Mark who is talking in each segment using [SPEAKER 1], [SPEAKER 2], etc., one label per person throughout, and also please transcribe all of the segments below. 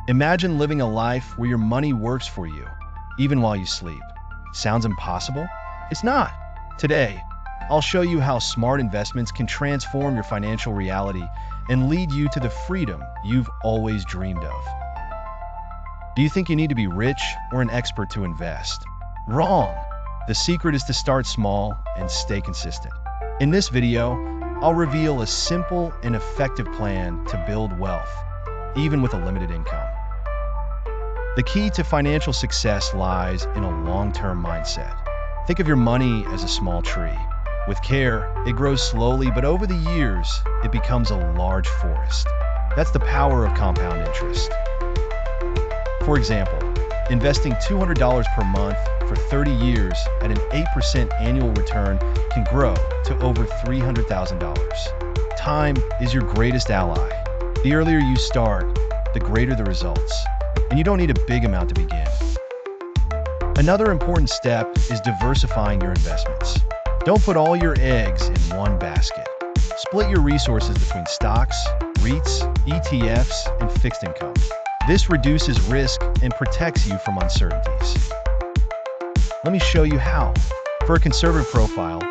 [SPEAKER 1] Imagine living a life where your money works for you, even while you sleep. Sounds impossible? It's not. Today, I'll show you how smart investments can transform your financial reality and lead you to the freedom you've always dreamed of. Do you think you need to be rich or an expert to invest? Wrong! The secret is to start small and stay consistent. In this video, I'll reveal a simple and effective plan to build wealth, even with a limited income. The key to financial success lies in a long-term mindset. Think of your money as a small tree. With care, it grows slowly, but over the years, it becomes a large forest. That's the power of compound interest. For example, investing $200 per month for 30 years at an 8% annual return can grow to over $300,000. Time is your greatest ally. The earlier you start, the greater the results. And you don't need a big amount to begin. Another important step is diversifying your investments. Don't put all your eggs in one basket. Split your resources between stocks, REITs, ETFs, and fixed income. This reduces risk and protects you from uncertainties. Let me show you how. For a conservative profile,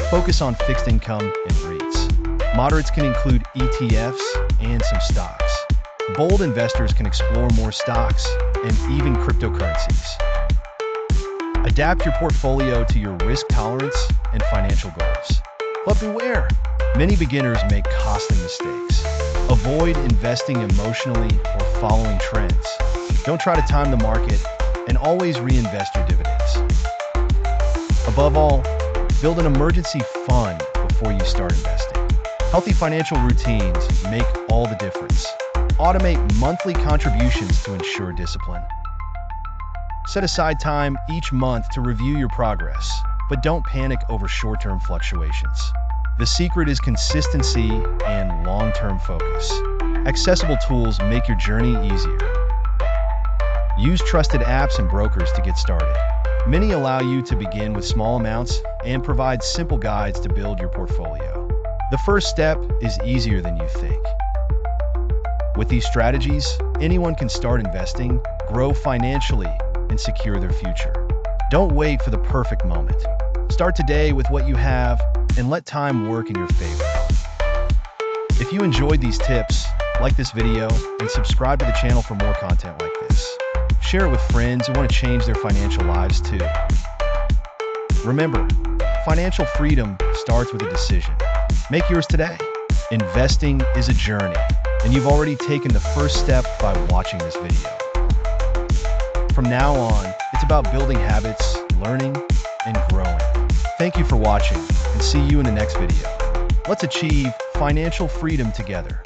[SPEAKER 1] focus on fixed income and REITs. Moderates can include ETFs and some stocks. Bold investors can explore more stocks and even cryptocurrencies. Adapt your portfolio to your risk tolerance and financial goals. But beware, many beginners make costly mistakes. Avoid investing emotionally or following trends. Don't try to time the market, and always reinvest your dividends. Above all, build an emergency fund before you start investing. Healthy financial routines make all the difference. Automate monthly contributions to ensure discipline. Set aside time each month to review your progress, but don't panic over short-term fluctuations. The secret is consistency and long-term focus. Accessible tools make your journey easier. Use trusted apps and brokers to get started. Many allow you to begin with small amounts and provide simple guides to build your portfolio. The first step is easier than you think. With these strategies, anyone can start investing, grow financially, and secure their future. Don't wait for the perfect moment. Start today with what you have and let time work in your favor. If you enjoyed these tips, like this video and subscribe to the channel for more content like this. Share it with friends who want to change their financial lives too. Remember, financial freedom starts with a decision. Make yours today. Investing is a journey, and you've already taken the first step by watching this video. From now on, it's about building habits, learning, and growing. Thank you for watching, and see you in the next video. Let's achieve financial freedom together.